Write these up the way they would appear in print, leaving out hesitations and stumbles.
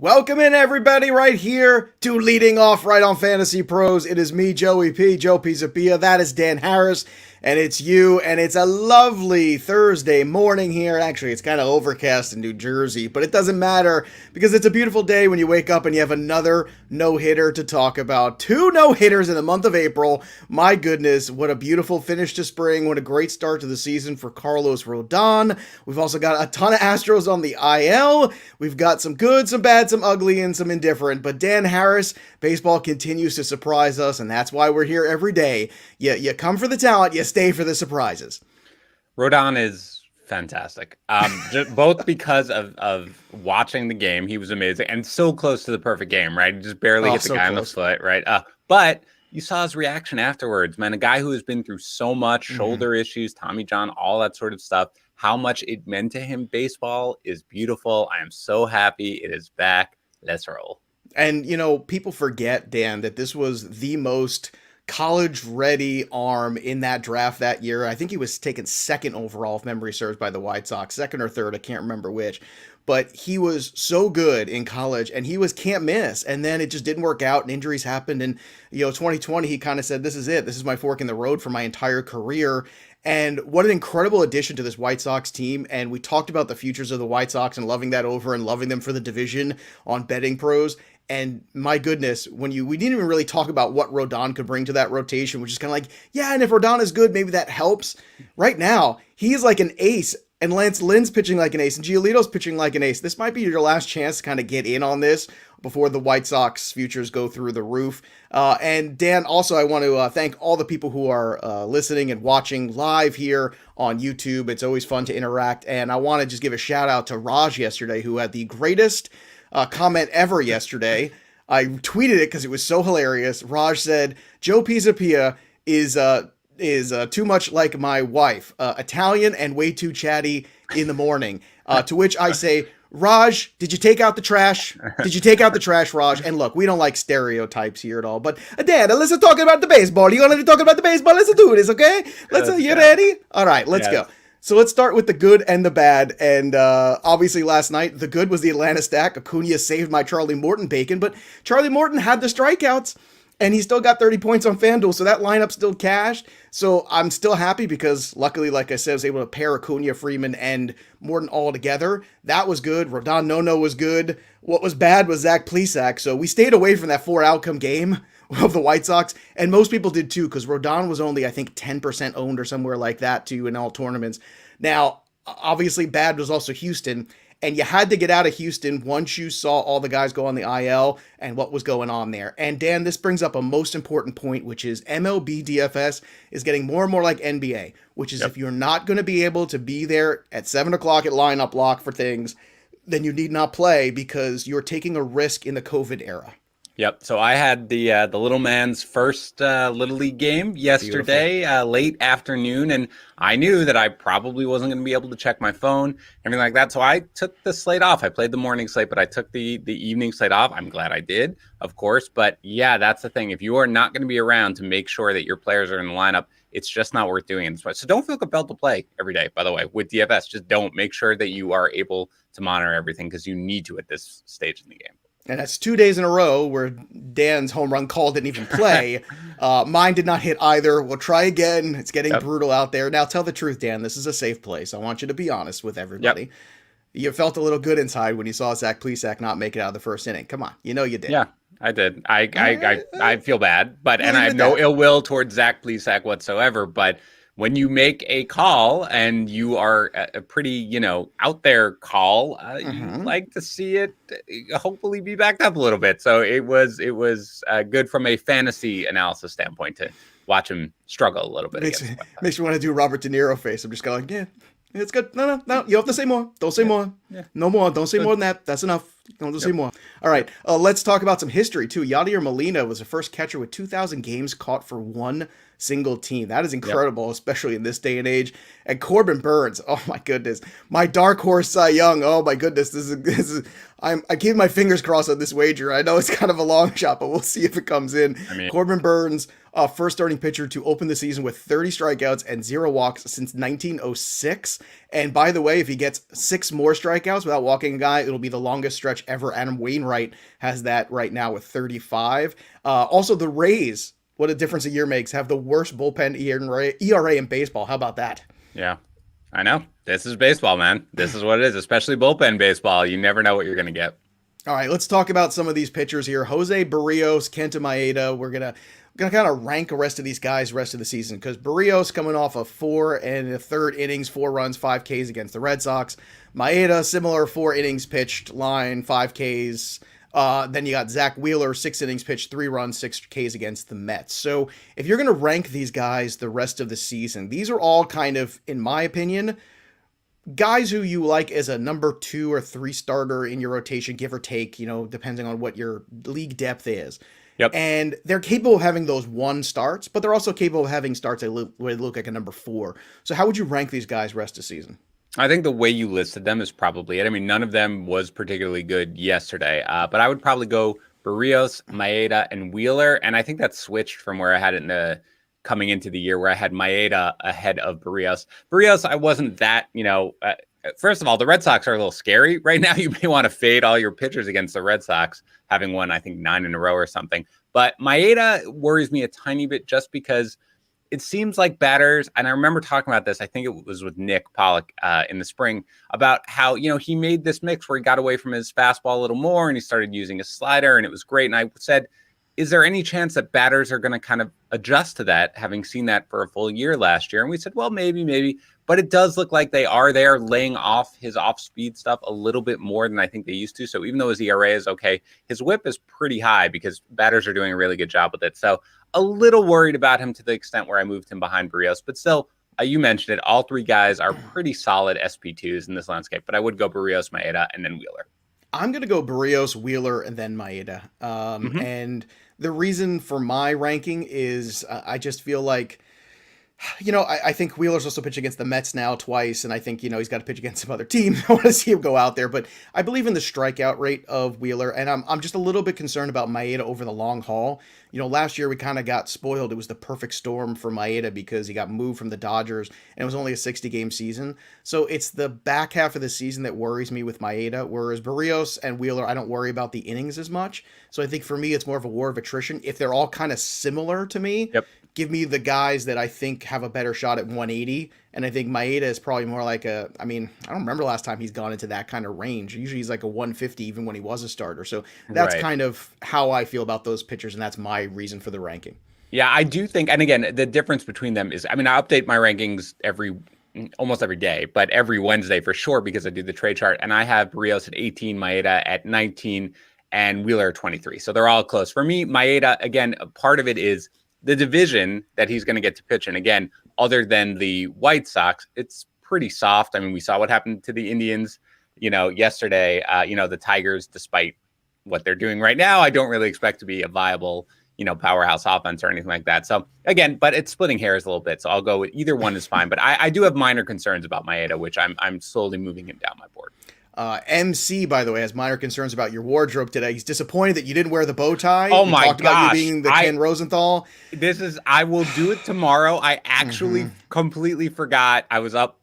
Welcome in, everybody, right here to Leading Off right on Fantasy Pros. It is me, Joey P, Joe Pisapia. That is Dan Harris, and it's you, and it's a lovely Thursday morning here. Actually, it's kind of overcast in New Jersey, but it doesn't matter because it's a beautiful day when you wake up and you have another no-hitter to talk about. 2 no-hitters in the month of April. My goodness, what a beautiful finish to spring. What a great start to the season for Carlos Rodón. We've also got a ton of Astros on the IL. We've got some good, some bad, some ugly, and some indifferent. But Dan Harris, baseball continues to surprise us, and that's why we're here every day. You come for the talent, you stay for the surprises. Rodón is fantastic. Just both because of watching the game, he was amazing, and so close to the perfect game, right? He just barely hit the guy on the foot, right? But you saw his reaction afterwards, man. A guy who has been through so much, shoulder issues, Tommy John, all that sort of stuff. How much it meant to him. Baseball is beautiful. I am so happy it is back. Let's roll. And, you know, people forget, Dan, that this was the most college-ready arm in that draft that year. I think he was taken second overall, if memory serves, by the White Sox. Second or third, I can't remember which. But he was so good in college, and he was can't miss. And then it just didn't work out, and injuries happened. And, 2020, he kind of said, this is it. This is my fork in the road for my entire career. And what an incredible addition to this White Sox team. And we talked about the futures of the White Sox and loving that over and loving them for the division on Betting Pros. And my goodness, we didn't even really talk about what Rodón could bring to that rotation, which is kind of like, yeah, and if Rodón is good, maybe that helps. Right now, he's like an ace, and Lance Lynn's pitching like an ace, and Giolito's pitching like an ace. This might be your last chance to kind of get in on this before the White Sox futures go through the roof. And Dan, also, I want to thank all the people who are listening and watching live here on YouTube. It's always fun to interact. And I want to just give a shout out to Raj yesterday, who had the greatest comment ever yesterday. I tweeted it because it was so hilarious. Raj said, Joe Pisapia is too much like my wife, Italian and way too chatty in the morning. To which I say, Raj, did you take out the trash? Did you take out the trash, Raj? And look, we don't like stereotypes here at all. But Dan, let's talk about the baseball. You want to talk about the baseball? Let's do this, okay? You ready? All right, let's go. So let's start with the good and the bad. And obviously last night, the good was the Atlanta stack. Acuna saved my Charlie Morton bacon, but Charlie Morton had the strikeouts. And he still got 30 points on FanDuel, so that lineup still cashed. So I'm still happy because, luckily, like I said, I was able to pair Acuna, Freeman, and Morton all together. That was good. Rodón No was good. What was bad was Zach Plesac. So we stayed away from that 4-outcome game of the White Sox, and most people did too, because Rodón was only, I think, 10% owned or somewhere like that too in all tournaments. Now, obviously, bad was also Houston. And you had to get out of Houston once you saw all the guys go on the IL and what was going on there. And Dan, this brings up a most important point, which is MLB DFS is getting more and more like NBA, which is if you're not going to be able to be there at 7 o'clock at lineup lock for things, then you need not play because you're taking a risk in the COVID era. Yep. So I had the little man's first Little League game yesterday, late afternoon, and I knew that I probably wasn't going to be able to check my phone, everything like that. So I took the slate off. I played the morning slate, but I took the evening slate off. I'm glad I did, of course. But yeah, that's the thing. If you are not going to be around to make sure that your players are in the lineup, it's just not worth doing it. So don't feel compelled to play every day, by the way, with DFS. Just don't. Make sure that you are able to monitor everything because you need to at this stage in the game. And that's 2 days in a row where Dan's home run call didn't even play. Mine did not hit either. We'll try again. It's getting brutal out there. Now, tell the truth, Dan. This is a safe place. I want you to be honest with everybody. Yep. You felt a little good inside when you saw Zach Plesac not make it out of the first inning. Come on. You know you did. Yeah, I did. I feel bad. And I have no ill will towards Zach Plesac whatsoever. But when you make a call and you are a pretty, out there call, you like to see it hopefully be backed up a little bit. So it was good from a fantasy analysis standpoint to watch him struggle a little bit. Makes me want to do Robert De Niro face. I'm just going, yeah, it's good. No. You have to say more. Don't say more. Yeah. No more. Don't say more than that. That's enough. Don't say more. All right. Let's talk about some history too. Yadier Molina was the first catcher with 2,000 games caught for one single team. That is incredible, especially in this day and age. And Corbin Burns, oh my goodness, my dark horse Cy Young. Oh my goodness, this is. I keep my fingers crossed on this wager. I know it's kind of a long shot, but we'll see if it comes in. Corbin Burns first starting pitcher to open the season with 30 strikeouts and 0 walks since 1906. And by the way, if he gets 6 more strikeouts without walking a guy, it'll be the longest stretch ever. Adam Wainwright has that right now with 35. Also, the Rays, what a difference a year makes, have the worst bullpen ERA in baseball. How about that? Yeah, I know. This is baseball, man. This is what it is, especially bullpen baseball. You never know what you're going to get. All right, let's talk about some of these pitchers here. Jose Barrios, Kenta Maeda. We're gonna kind of rank the rest of these guys rest of the season, because Barrios coming off of 4 and a third innings, 4 runs, 5 Ks against the Red Sox. Maeda, similar 4 innings pitched line, 5 Ks. Then you got Zach Wheeler, 6 innings pitched, 3 runs, 6 Ks against the Mets. So if you're going to rank these guys the rest of the season, these are all kind of, in my opinion, guys who you like as a number 2 or 3 starter in your rotation, give or take, depending on what your league depth is. Yep. And they're capable of having those 1 starts, but they're also capable of having starts that would look like a number 4. So how would you rank these guys rest of the season? I think the way you listed them is probably it. I mean, none of them was particularly good yesterday, but I would probably go Barrios, Maeda, and Wheeler. And I think that's switched from where I had it coming into the year, where I had Maeda ahead of Barrios. Barrios, I wasn't that, first of all, the Red Sox are a little scary right now. You may want to fade all your pitchers against the Red Sox, having won, I think, 9 in a row or something. But Maeda worries me a tiny bit just because it seems like batters, and I remember talking about this, I think it was with Nick Pollock in the spring, about how, he made this mix where he got away from his fastball a little more and he started using his slider, and it was great. And I said, is there any chance that batters are going to kind of adjust to that, having seen that for a full year last year? And we said, well, maybe. But it does look like they are there laying off his off-speed stuff a little bit more than I think they used to. So even though his ERA is okay, his whip is pretty high because batters are doing a really good job with it. So a little worried about him to the extent where I moved him behind Barrios. But still, you mentioned it, all 3 guys are pretty solid SP2s in this landscape. But I would go Barrios, Maeda, and then Wheeler. I'm going to go Barrios, Wheeler, and then Maeda. And the reason for my ranking is I just feel like, I think Wheeler's also pitched against the Mets now twice, and I think, he's got to pitch against some other teams. I want to see him go out there, but I believe in the strikeout rate of Wheeler, and I'm just a little bit concerned about Maeda over the long haul. Last year we kind of got spoiled. It was the perfect storm for Maeda because he got moved from the Dodgers, and it was only a 60-game season. So it's the back half of the season that worries me with Maeda, whereas Barrios and Wheeler, I don't worry about the innings as much. So I think for me, it's more of a war of attrition. If they're all kind of similar to me, give me the guys that I think have a better shot at 180. And I think Maeda is probably more like I don't remember last time he's gone into that kind of range. Usually he's like a 150 even when he was a starter. So that's kind of how I feel about those pitchers, and that's my reason for the ranking. Yeah, I do think, and again, the difference between them is, I update my rankings almost every day, but every Wednesday for sure, because I do the trade chart, and I have Barrios at 18, Maeda at 19, and Wheeler at 23. So they're all close. For me, Maeda, again, part of it is the division that he's going to get to pitch in. Again, other than the White Sox, it's pretty soft. I mean, we saw what happened to the Indians, yesterday. The Tigers, despite what they're doing right now, I don't really expect to be a viable, powerhouse offense or anything like that. So again, but it's splitting hairs a little bit. So I'll go with either one is fine. But I do have minor concerns about Maeda, which I'm slowly moving him down my board. MC, by the way, has minor concerns about your wardrobe today. He's disappointed that you didn't wear the bow tie. Oh my gosh. About you being the Ken Rosenthal. I will do it tomorrow. I actually completely forgot. I was up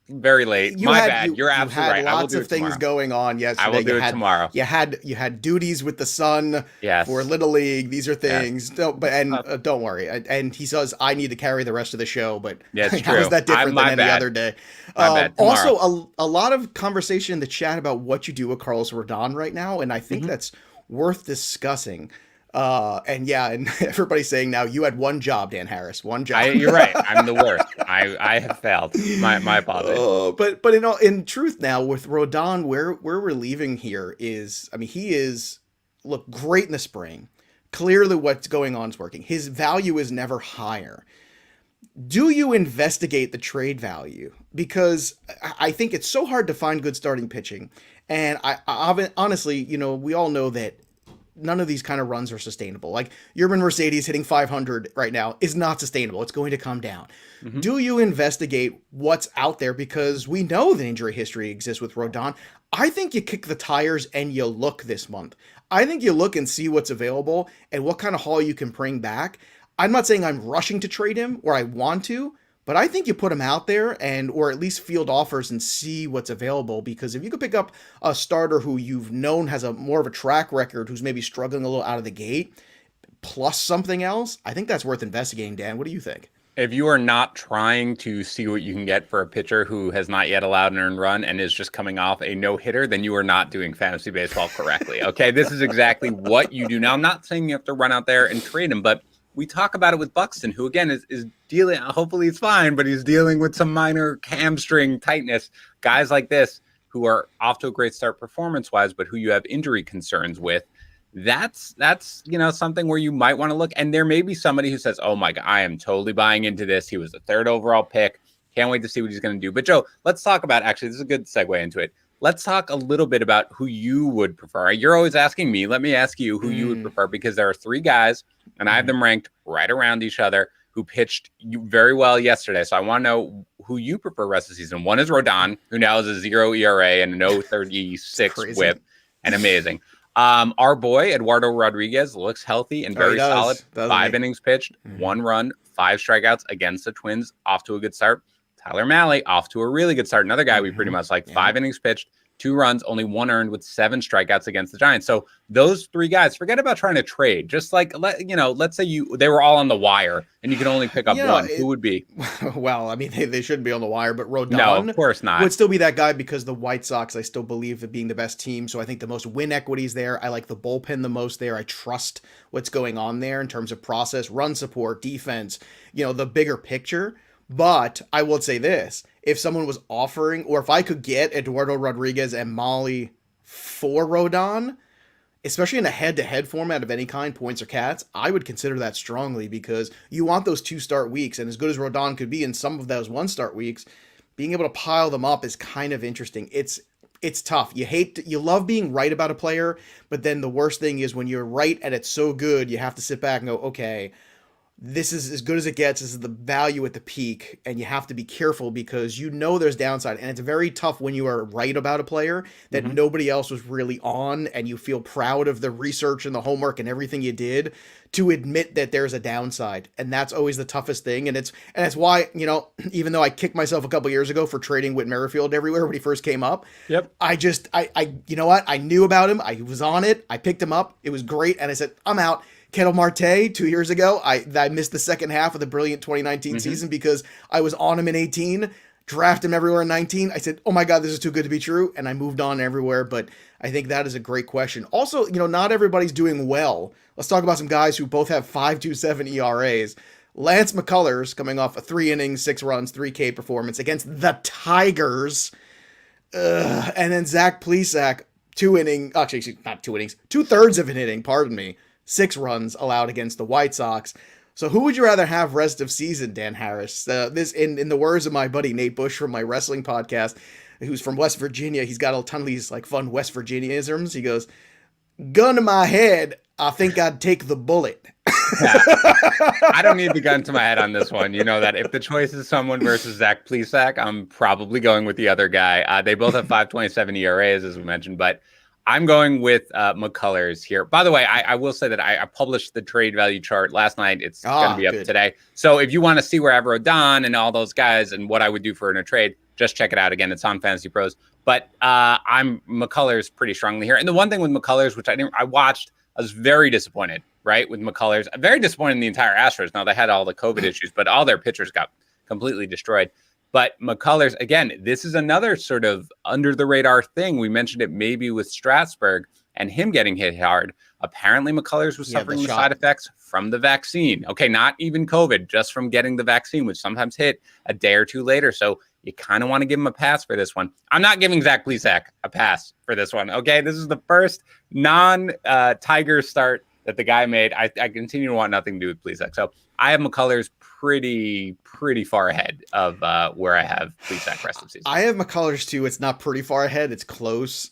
very late. My bad. You're absolutely right. I will do it tomorrow. Lots of things going on yesterday. I will do it tomorrow. You had duties with the son for Little League. These are things. Yes. Don't worry. And he says I need to carry the rest of the show. But how is that different than any other day? Also, a lot of conversation in the chat about what you do with Carlos Rodón right now, and I think that's worth discussing. And everybody's saying now you had one job, Dan Harris, one job. You're right. I'm the worst. I have failed. My apologies. But in truth now with Rodón, where we're leaving here is, he is great in the spring. Clearly what's going on is working. His value is never higher. Do you investigate the trade value? Because I think it's so hard to find good starting pitching. And I honestly, we all know that none of these kind of runs are sustainable. Like Yerman Mercedes hitting 500 right now is not sustainable. It's going to come down. Mm-hmm. Do you investigate what's out there? Because we know the injury history exists with Rodón. I think you kick the tires and you look this month. I think you look and see what's available and what kind of haul you can bring back. I'm not saying I'm rushing to trade him or I want to, but I think you put him out there and or at least field offers and see what's available, because if you could pick up a starter who you've known has a more of a track record, who's maybe struggling a little out of the gate, plus something else, I think that's worth investigating. Dan, what do you think? If you are not trying to see what you can get for a pitcher who has not yet allowed an earned run and is just coming off a no-hitter, then you are not doing fantasy baseball correctly. Okay, this is exactly what you do. Now, I'm not saying you have to run out there and trade him, but we talk about it with Buxton, who again is dealing, hopefully he's fine, but he's dealing with some minor hamstring tightness. Guys like this who are off to a great start performance-wise, but who you have injury concerns with, that's something where you might want to look. And there may be somebody who says, oh my God, I am totally buying into this. He was the 3rd overall pick. Can't wait to see what he's going to do. But Joe, let's talk about, actually, this is a good segue into it. Let's talk a little bit about who you would prefer. You're always asking me. Let me ask you who you would prefer, because there are 3 guys, and I have them ranked right around each other, who pitched very well yesterday. So I want to know who you prefer rest of the season. One is Rodón, who now is a 0 ERA and a 0.36 whip, and amazing. Our boy, Eduardo Rodriguez, looks healthy and very solid. 5 innings pitched, 1 run, 5 strikeouts against the Twins, off to a good start. Tyler Mahle, off to a really good start. Another guy we pretty much like. 5 innings pitched, 2 runs, only 1 earned, with 7 strikeouts against the Giants. So those 3 guys, forget about trying to trade. Just like, let's say they were all on the wire and you could only pick up one. Who would be? Well, I mean, they shouldn't be on the wire, but Rodón, no, of course not, would still be that guy, because the White Sox, I still believe in being the best team. So I think the most win equities there. I like the bullpen the most there. I trust what's going on there in terms of process, run support, defense, the bigger picture. But I will say this, if someone was offering, or if I could get Eduardo Rodriguez and Mahle for Rodón, especially in a head-to-head format of any kind, points or cats, I would consider that strongly, because you want those 2-start weeks. And as good as Rodón could be in some of those 1-start weeks, being able to pile them up is kind of interesting. It's tough. You love being right about a player, but then the worst thing is when you're right and it's so good, you have to sit back and go, okay, this is as good as it gets. This is the value at the peak, and you have to be careful, because there's downside, and it's very tough when you are right about a player that nobody else was really on, and you feel proud of the research and the homework and everything you did, to admit that there's a downside. And that's always the toughest thing. And it's why, even though I kicked myself a couple years ago for trading Whit Merrifield everywhere when he first came up, I you know what? I knew about him. I was on it. I picked him up. It was great. And I said, I'm out. Ketel Marte 2 years ago, I missed the second half of the brilliant 2019 season because I was on him in 18, draft him everywhere in 19. I said, oh my God, this is too good to be true. And I moved on everywhere. But I think that is a great question. Also, not everybody's doing well. Let's talk about some guys who both have 5.27 ERAs. Lance McCullers, coming off a 3 innings, 6 runs, 3K performance against the Tigers. And then Zach Plesac, 2/3 of an inning, pardon me. 6 runs allowed against the White Sox. So who would you rather have rest of season, Dan Harris? This, in the words of my buddy Nate Bush from my wrestling podcast, who's from West Virginia, he's got a ton of these like fun West Virginia-isms. He goes, gun to my head, I think I'd take the bullet. Yeah. I don't need the gun to my head on this one. You know that if the choice is someone versus Zach Plesac, I'm probably going with the other guy. They both have 5.27 ERAs, as we mentioned, but I'm going with McCullers here. By the way, I will say that I published the trade value chart last night. It's going to be up today. So if you want to see where I have Rodón and all those guys and what I would do for in a trade, just check it out. Again, it's on FantasyPros. But I'm McCullers pretty strongly here. And the one thing with McCullers, which I watched, I was very disappointed, right, with McCullers. I'm very disappointed in the entire Astros. Now, they had all the COVID issues, but all their pitchers got completely destroyed. But McCullers, again, this is another sort of under-the-radar thing. We mentioned it maybe with Strasburg and him getting hit hard. Apparently, McCullers was suffering the side effects from the vaccine. Okay, not even COVID, just from getting the vaccine, which sometimes hit a day or two later. So you kind of want to give him a pass for this one. I'm not giving Zach Plesac a pass for this one. Okay, this is the first non-Tiger start that the guy made. I continue to want nothing to do with Plesac. So I have McCullers pretty far ahead of where I have Plesac rest of season. I have McCullers too. It's not pretty far ahead. It's close.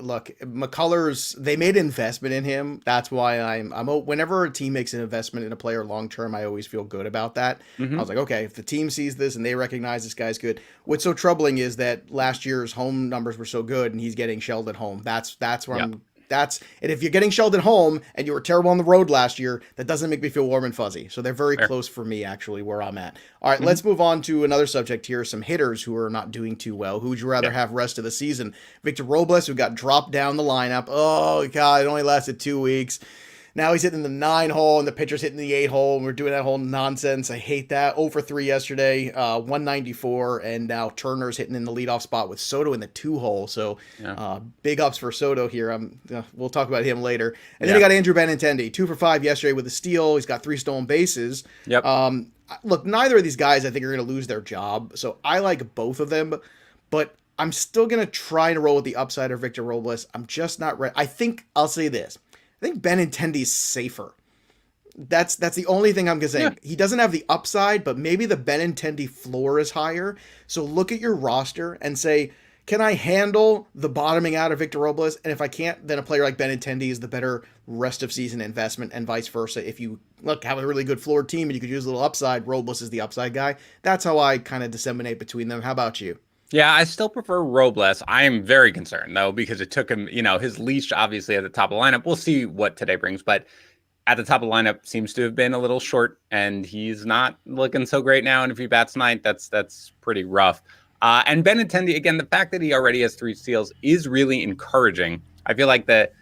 Look, McCullers, they made an investment in him. That's why I'm whenever a team makes an investment in a player long term, I always feel good about that. I was like, okay, if the team sees this and they recognize this guy's good. What's so troubling is that last year's home numbers were so good and he's getting shelled at home. That's where I'm and if you're getting shelled at home and you were terrible on the road last year, that doesn't make me feel warm and fuzzy. So they're very close for me, actually, where I'm at. All right, let's move on to another subject here. Some hitters who are not doing too well. Who would you rather have rest of the season? Victor Robles, who got dropped down the lineup. Oh, God, it only lasted 2 weeks. Now he's hitting the 9 hole, and the pitcher's hitting the 8 hole, and we're doing that whole nonsense. I hate that. 0 for 3 yesterday, 194, and now Turner's hitting in the leadoff spot with Soto in the 2 hole. So big ups for Soto here. We'll talk about him later. And then you got Andrew Benintendi, 2 for 5 yesterday with a steal. He's got 3 stolen bases. Yep. Look, neither of these guys I think are going to lose their job, so I like both of them, but I'm still going to try to roll with the upside of Victor Robles. I'm just not ready. I think I'll say this. I think Benintendi's safer. That's the only thing I'm going to say. Yeah. He doesn't have the upside, but maybe the Benintendi floor is higher. So look at your roster and say, can I handle the bottoming out of Victor Robles? And if I can't, then a player like Benintendi is the better rest of season investment, and vice versa. If you have a really good floor team and you could use a little upside, Robles is the upside guy. That's how I kind of disseminate between them. How about you? Yeah, I still prefer Robles. I am very concerned, though, because it took him, his leash, obviously, at the top of the lineup. We'll see what today brings, but at the top of the lineup seems to have been a little short, and he's not looking so great now. And if he bats ninth, that's pretty rough. And Benintendi, again, the fact that he already has 3 steals is really encouraging. I feel like that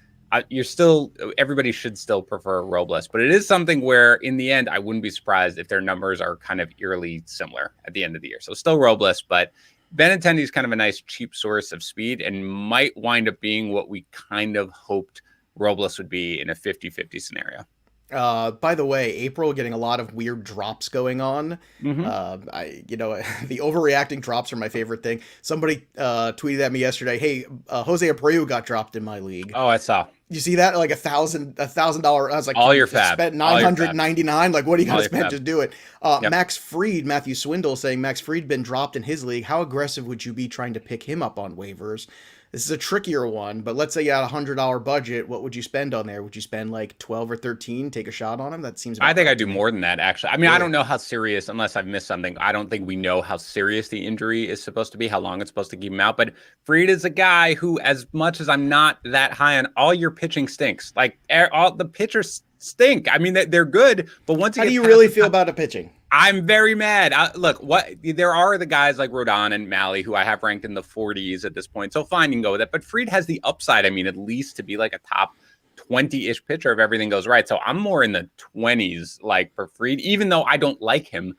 everybody should still prefer Robles, but it is something where, in the end, I wouldn't be surprised if their numbers are kind of eerily similar at the end of the year. So still Robles, but Benintendi is kind of a nice cheap source of speed and might wind up being what we kind of hoped Robles would be in a 50-50 scenario. By the way, April getting a lot of weird drops going on. Mm-hmm. The overreacting drops are my favorite thing. Somebody tweeted at me yesterday, "Hey, Jose Abreu got dropped in my league." Oh, I saw. You see that? Like $1,000. I was like, all your fab. Spent $999. Like, what are you going to spend to do it? Yep. Max Fried, Matthew Swindle saying Max Fried been dropped in his league. How aggressive would you be trying to pick him up on waivers? This is a trickier one, but let's say you had a $100 budget. What would you spend on there? Would you spend like 12 or 13? Take a shot on him? That seems. I think I do more than that, actually. I mean, I don't know how serious, unless I've missed something. I don't think we know how serious the injury is supposed to be, how long it's supposed to keep him out. But Fried is a guy who, as much as I'm not that high on, all your pitching stinks. Like all the pitchers stink. I mean, they're good, but once you how do you really feel about the pitching? I'm very mad. Look, there are the guys like Rodón and Malley who I have ranked in the 40s at this point. So fine, you can go with it. But Fried has the upside, I mean, at least to be like a top 20-ish pitcher if everything goes right. So I'm more in the 20s, like for Fried, even though I don't like him.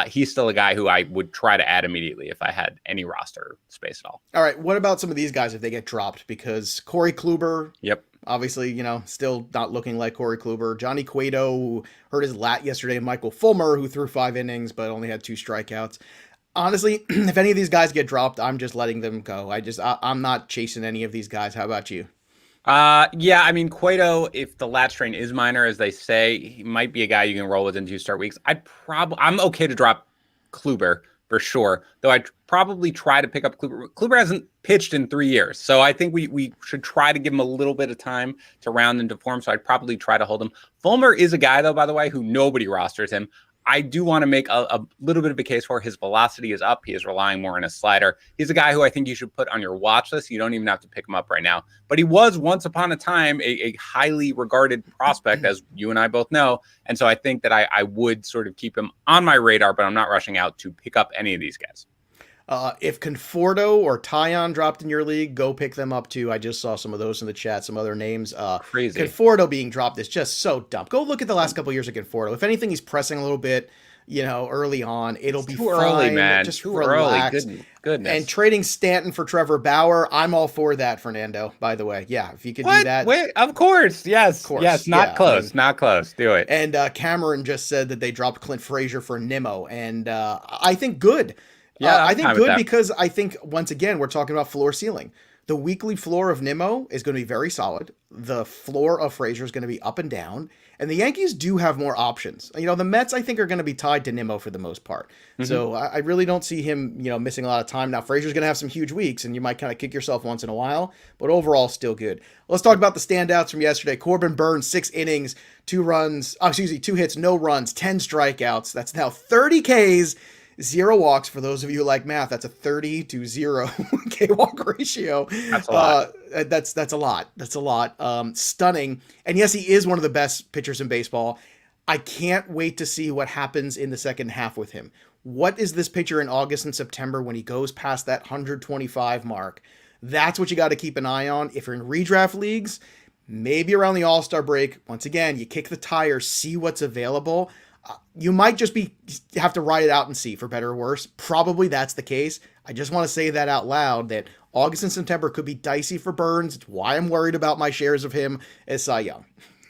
He's still a guy who I would try to add immediately if I had any roster space at all. All right. What about some of these guys if they get dropped? Because Corey Kluber. Yep. Obviously, still not looking like Corey Kluber. Johnny Cueto, who hurt his lat yesterday, and Michael Fulmer, who threw 5 innings but only had 2 strikeouts. Honestly, if any of these guys get dropped, I'm just letting them go. I'm not chasing any of these guys. How about you? Yeah, I mean, Cueto, if the lat strain is minor, as they say, he might be a guy you can roll with in 2 start weeks. I'm okay to drop Kluber for sure, though I'd probably try to pick up Kluber. Kluber hasn't pitched in 3 years, so I think we should try to give him a little bit of time to round into form, so I'd probably try to hold him. Fulmer is a guy, though, by the way, who nobody rosters him. I do want to make a little bit of a case for his velocity is up. He is relying more on a slider. He's a guy who I think you should put on your watch list. You don't even have to pick him up right now. But he was once upon a time a highly regarded prospect, as you and I both know. And so I think that I would sort of keep him on my radar, but I'm not rushing out to pick up any of these guys. If Conforto or Taillon dropped in your league, go pick them up too. I just saw some of those in the chat, some other names. Crazy. Conforto being dropped is just so dumb. Go look at the last couple of years of Conforto. If anything, he's pressing a little bit, early on. It'll be too fine. Early, man. Just too relax. early. Goodness. And trading Stanton for Trevor Bauer, I'm all for that, Fernando, by the way. Yeah, if you could do that. Wait, of course. Yes. Of course. Yes, not close. Not close. Do it. And Cameron just said that they dropped Clint Frazier for Nimmo, and I think good. Yeah, I think good because I think, once again, we're talking about floor ceiling. The weekly floor of Nimmo is going to be very solid. The floor of Frazier is going to be up and down. And the Yankees do have more options. The Mets, I think, are going to be tied to Nimmo for the most part. Mm-hmm. So I really don't see him, missing a lot of time. Now, Frazier's going to have some huge weeks, and you might kind of kick yourself once in a while. But overall, still good. Let's talk about the standouts from yesterday. Corbin Burns, 6 innings, 2 hits, no runs, 10 strikeouts. That's now 30 Ks 0 walks. For those of you who like math, that's a 30-0 K walk ratio. That's a lot. That's a lot. That's a lot. Stunning. And yes, he is one of the best pitchers in baseball. I can't wait to see what happens in the second half with him. What is this pitcher in August and September when he goes past that 125 mark? That's what you got to keep an eye on. If you're in redraft leagues, maybe around the All-Star break, once again, you kick the tires, see what's available. You might just have to ride it out and see, for better or worse. Probably that's the case. I just want to say that out loud, that August and September could be dicey for Burns. It's why I'm worried about my shares of him as Cy Young.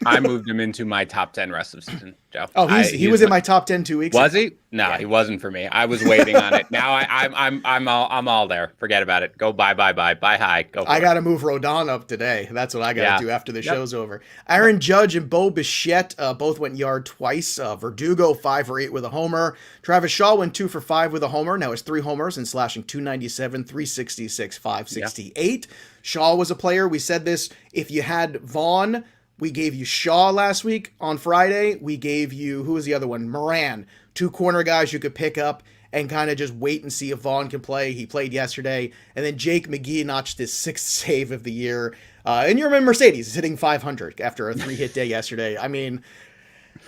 I moved him into my top 10 rest of the season, Joe. Oh, he was in my top 10 2 weeks Was ago. he? No, yeah. He wasn't for me. I was waiting on it. Now I'm all there. Forget about it. Go buy high. Go. I got to move Rodón up today. That's what I got to do after the show's over. Aaron Judge and Bo Bichette both went yard twice. Verdugo 5 for 8 with a homer. Travis Shaw went 2 for 5 with a homer. Now it's 3 homers and slashing 297, 366, 568. Yeah. Shaw was a player. We said this. If you had Vaughn, we gave you Shaw last week. On Friday, we gave you, who was the other one? Moran. 2 corner guys you could pick up and kind of just wait and see if Vaughn can play. He played yesterday. And then Jake McGee notched his 6th save of the year. And you remember Mercedes is hitting 500 after a 3-hit day yesterday. I mean,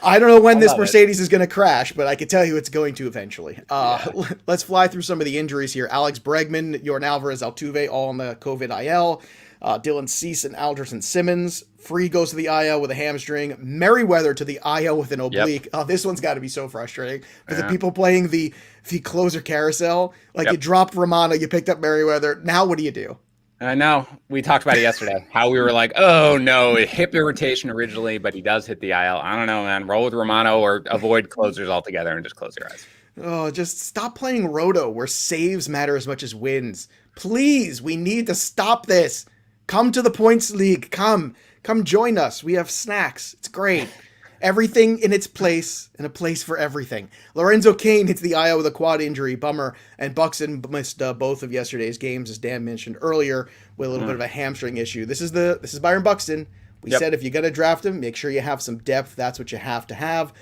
I don't know when this Mercedes is going to crash, but I can tell you it's going to eventually. Let's fly through some of the injuries here. Alex Bregman, Yordan Alvarez, Altuve, all on the COVID IL. Dylan Cease and Alderson Simmons. Free goes to the IL with a hamstring. Merriweather to the IL with an oblique. Yep. Oh, this one's got to be so frustrating for the people playing the closer carousel. Like you dropped Romano, you picked up Merriweather. Now what do you do? I know. We talked about it yesterday. How we were like, oh no, hip irritation originally, but he does hit the IL. I don't know, man. Roll with Romano or avoid closers altogether and just close your eyes. Oh, just stop playing Roto where saves matter as much as wins. Please, we need to stop this. Come to the Points League. Come join us. We have snacks. It's great. Everything in its place, and a place for everything. Lorenzo Cain hits the IL with a quad injury. Bummer. And Buxton missed both of yesterday's games, as Dan mentioned earlier, with a little bit of a hamstring issue. This is Byron Buxton. We said if you're going to draft him, make sure you have some depth. That's what you have to have.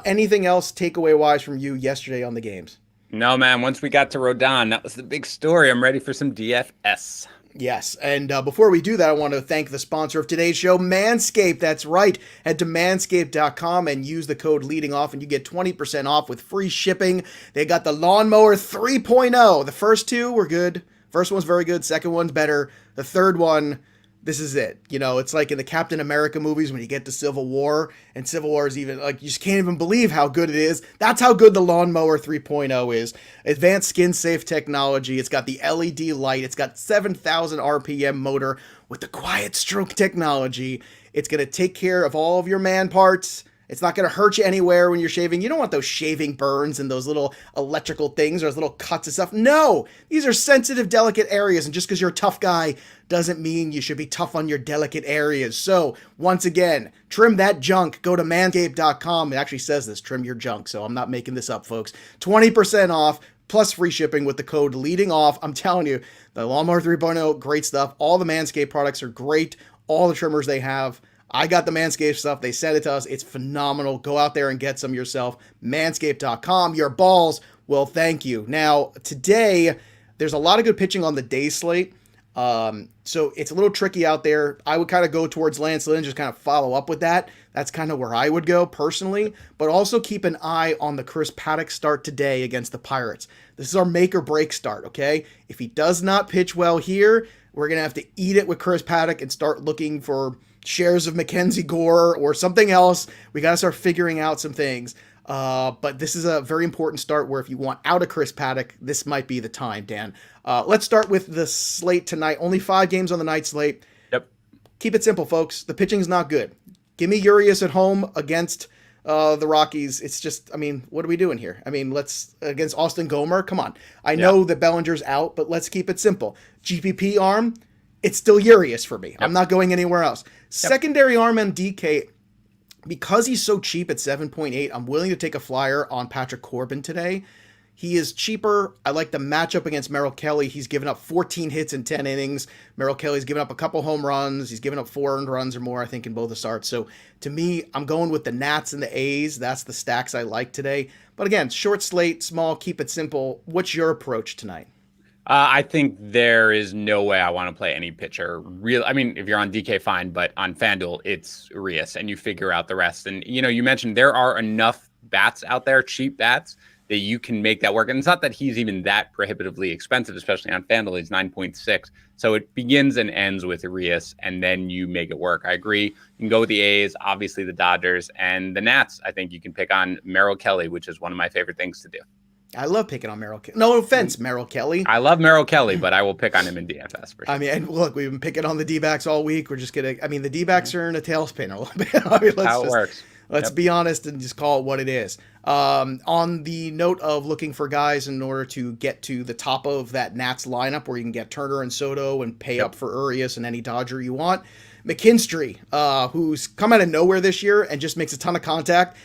Anything else takeaway-wise from you yesterday on the games? No, man. Once we got to Rodón, that was the big story. I'm ready for some DFS. Yes, and before we do that, I want to thank the sponsor of today's show, Manscaped. That's right. Head to manscaped.com and use the code LEADINGOFF, and you get 20% off with free shipping. They got the Lawnmower 3.0. The first 2 were good. First one's very good. Second one's better. The third one, this is it. You know, it's like in the Captain America movies when you get to Civil War, and Civil War is even, like, you just can't even believe how good it is. That's how good the Lawnmower 3.0 is. Advanced skin-safe technology. It's got the LED light. It's got 7,000 RPM motor with the quiet stroke technology. It's going to take care of all of your man parts. It's not going to hurt you anywhere when you're shaving. You don't want those shaving burns and those little electrical things or those little cuts and stuff. No, these are sensitive, delicate areas. And just because you're a tough guy doesn't mean you should be tough on your delicate areas. So once again, trim that junk. Go to manscaped.com. It actually says this, trim your junk. So I'm not making this up, folks. 20% off plus free shipping with the code LEADINGOFF. I'm telling you, the Lawnmower 3.0, great stuff. All the Manscaped products are great. All the trimmers they have. I got the Manscaped stuff. They sent it to us. It's phenomenal. Go out there and get some yourself. Manscaped.com. Your balls will thank you. Now, today, there's a lot of good pitching on the day slate. So it's a little tricky out there. I would kind of go towards Lance Lynn, just kind of follow up with that. That's kind of where I would go personally. But also keep an eye on the Chris Paddack start today against the Pirates. This is our make or break start, okay? If he does not pitch well here, we're going to have to eat it with Chris Paddack and start looking for shares of Mackenzie Gore or something else. We got to start figuring out some things. But this is a very important start where if you want out of Chris Paddack, this might be the time, Dan. Let's start with the slate tonight. Only 5 games on the night slate. Yep. Keep it simple, folks. The pitching's not good. Give me Urias at home against the Rockies. It's just, I mean, what are we doing here? I mean, let's, against Austin Gomer, come on. I know that Bellinger's out, but let's keep it simple. GPP arm, it's still Urias for me. Yep. I'm not going anywhere else. Secondary arm and DK, because he's so cheap at 7.8, I'm willing to take a flyer on Patrick Corbin today. He is cheaper. I like the matchup against Merrill Kelly. He's given up 14 hits in 10 innings. Merrill Kelly's given up a couple home runs. He's given up 4 earned runs or more, I think, in both the starts. So to me, I'm going with the Nats and the A's. That's the stacks I like today. But again, short slate, small, keep it simple. What's your approach tonight? I think there is no way I want to play any pitcher. I mean, if you're on DK, fine, but on FanDuel, it's Urias, and you figure out the rest. And, you mentioned there are enough bats out there, cheap bats, that you can make that work. And it's not that he's even that prohibitively expensive, especially on FanDuel. He's 9.6. So it begins and ends with Urias, and then you make it work. I agree. You can go with the A's, obviously the Dodgers, and the Nats. I think you can pick on Merrill Kelly, which is one of my favorite things to do. I love picking on Merrill Kelly. No offense, Merrill Kelly. I love Merrill Kelly, but I will pick on him in DFS for sure. I mean, look, we've been picking on the D-backs all week. We're just going to, the D-backs are in a tailspin a little bit. How it works. Let's be honest and just call it what it is. On the note of looking for guys in order to get to the top of that Nats lineup where you can get Turner and Soto and pay up for Urias and any Dodger you want, McKinstry, who's come out of nowhere this year and just makes a ton of contact.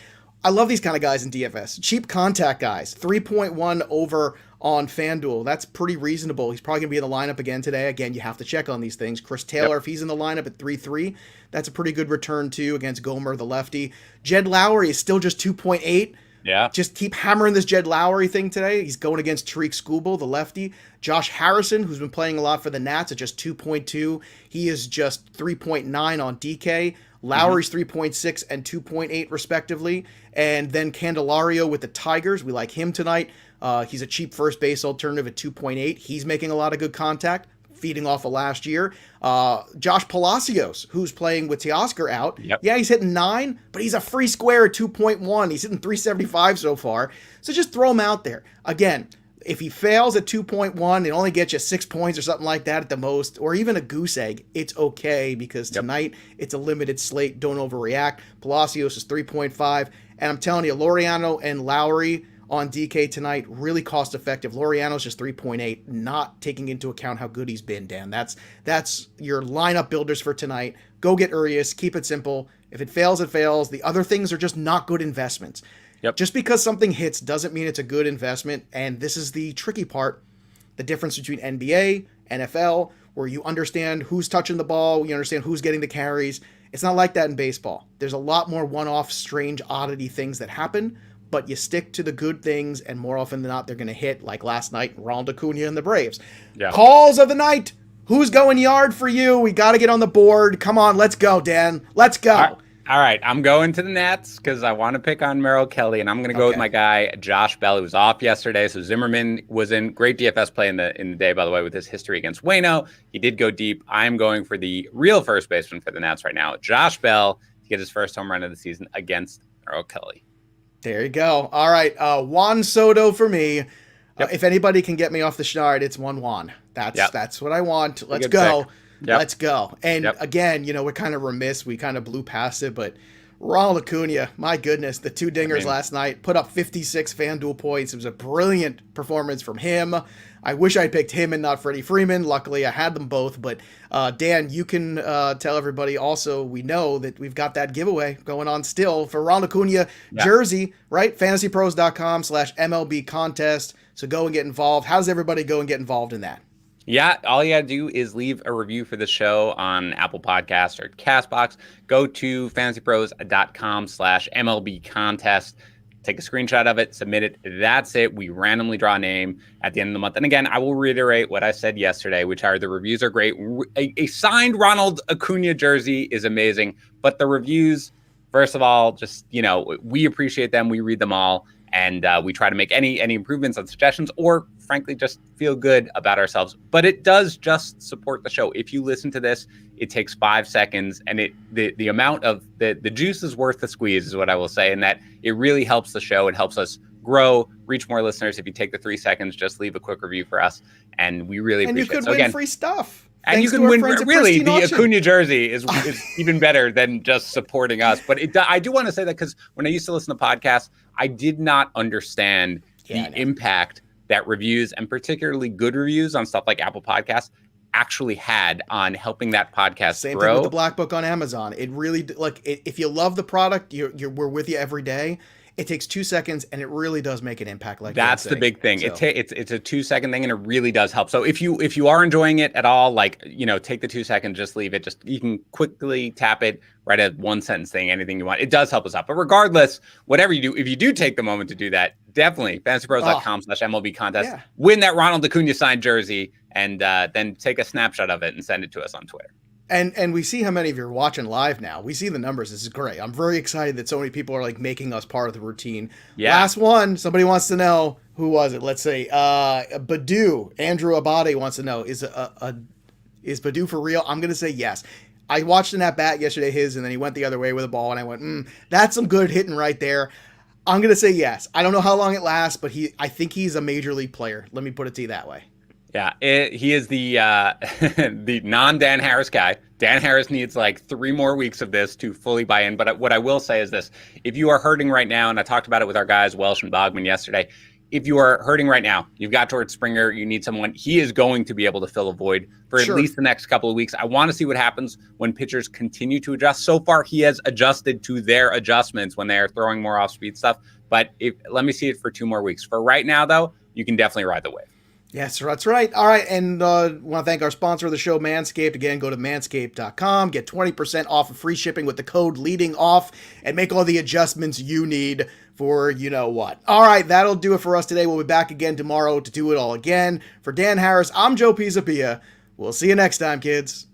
I love these kind of guys in DFS. Cheap contact guys. 3.1 over on FanDuel. That's pretty reasonable. He's probably going to be in the lineup again today. Again, you have to check on these things. Chris Taylor, if he's in the lineup at 3.3, that's a pretty good return too against Gomer, the lefty. Jed Lowry is still just 2.8. Yeah. Just keep hammering this Jed Lowry thing today. He's going against Tariq Skubal, the lefty. Josh Harrison, who's been playing a lot for the Nats at just 2.2. He is just 3.9 on DK. Lowry's 3.6 and 2.8 respectively. And then Candelario with the Tigers. We like him tonight. He's a cheap first base alternative at 2.8. He's making a lot of good contact, feeding off of last year. Josh Palacios, who's playing with Teoscar out. Yep. Yeah, he's hitting 9, but he's a free square at 2.1. He's hitting 375 so far. So just throw him out there. Again, if he fails at 2.1, it only gets you 6 points or something like that at the most, or even a goose egg. It's okay because tonight it's a limited slate. Don't overreact. Palacios is 3.5. And I'm telling you, Laureano and Lowry on DK tonight, really cost effective. Laureano's just 3.8, not taking into account how good he's been, Dan. That's your lineup builders for tonight. Go get Urias. Keep it simple. If it fails, it fails. The other things are just not good investments. Yep. Just because something hits doesn't mean it's a good investment. And this is the tricky part, the difference between NBA, NFL, where you understand who's touching the ball, you understand who's getting the carries. It's not like that in baseball. There's a lot more one-off, strange, oddity things that happen, but you stick to the good things, and more often than not, they're going to hit, like last night, Ronald Acuna and the Braves. Yeah. Calls of the night. Who's going yard for you? We got to get on the board. Come on, let's go, Dan. Let's go. All right, I'm going to the Nats because I want to pick on Merrill Kelly, and I'm going to go with my guy, Josh Bell, who was off yesterday. So Zimmerman was in great DFS play in the day, by the way, with his history against Waino. He did go deep. I'm going for the real first baseman for the Nats right now, Josh Bell, to get his first home run of the season against Merrill Kelly. There you go. All right, Juan Soto for me. If anybody can get me off the schneid, it's Juan. That's what I want. Let's go. Let's go. And again, we're kind of remiss. We kind of blew past it, but Ronald Acuna, my goodness, the 2 dingers last night, put up 56 FanDuel points. It was a brilliant performance from him. I wish I picked him and not Freddie Freeman. Luckily, I had them both. But Dan, you can tell everybody also, we know that we've got that giveaway going on still for Ronald Acuna jersey, right? FantasyPros.com/MLB contest. So go and get involved. How does everybody go and get involved in that? Yeah, all you got to do is leave a review for the show on Apple Podcasts or CastBox. Go to FantasyPros.com/MLB contest. Take a screenshot of it, submit it. That's it. We randomly draw a name at the end of the month. And again, I will reiterate what I said yesterday, which are the reviews are great. A signed Ronald Acuna jersey is amazing. But the reviews, first of all, just, we appreciate them. We read them all. And we try to make any improvements on suggestions or, frankly, just feel good about ourselves. But it does just support the show. If you listen to this, it takes 5 seconds. And the amount of the juice is worth the squeeze is what I will say. And that it really helps the show. It helps us grow, reach more listeners. If you take the 3 seconds, just leave a quick review for us. And we really appreciate it. And you could win free stuff. And you can win, really, the Acuna jersey is even better than just supporting us. But I do want to say that because when I used to listen to podcasts, I did not understand the impact that reviews, and particularly good reviews on stuff like Apple Podcasts, actually had on helping that podcast Same grow. thing with the Black Book on Amazon. It really, if you love the product, we're with you every day. It takes 2 seconds, and it really does make an impact. Like that's the saying. big thing. So. It's a 2 second thing, and it really does help. So if you are enjoying it at all, like, take the 2 seconds, just leave it. Just you can quickly tap it, write a 1 sentence thing, anything you want. It does help us out. But regardless, whatever you do, if you do take the moment to do that, definitely fantasypros.com/MLB contest. Yeah. Win that Ronald Acuna signed jersey, and then take a snapshot of it and send it to us on Twitter. And we see how many of you are watching live now. We see the numbers. This is great. I'm very excited that so many people are like making us part of the routine. Yeah. Last one. Somebody wants to know, who was it? Let's say Badu. Andrew Abade wants to know, is Badu for real? I'm gonna say yes. I watched an at bat yesterday, and then he went the other way with a ball, and I went, that's some good hitting right there. I'm gonna say yes. I don't know how long it lasts, but I think he's a major league player. Let me put it to you that way. Yeah, he is the the non-Dan Harris guy. Dan Harris needs like 3 more weeks of this to fully buy in. But what I will say is this. If you are hurting right now, and I talked about it with our guys, Welsh and Bogman, yesterday, if you are hurting right now, you've got George Springer, you need someone, he is going to be able to fill a void for at least the next couple of weeks. I want to see what happens when pitchers continue to adjust. So far, he has adjusted to their adjustments when they are throwing more off-speed stuff. But let me see it for 2 more weeks. For right now, though, you can definitely ride the wave. Yes, that's right. All right, and want to thank our sponsor of the show, Manscaped. Again, go to manscaped.com, get 20% off of free shipping with the code leading off, and make all the adjustments you need for you know what. All right, that'll do it for us today. We'll be back again tomorrow to do it all again. For Dan Harris, I'm Joe Pisapia. We'll see you next time, kids.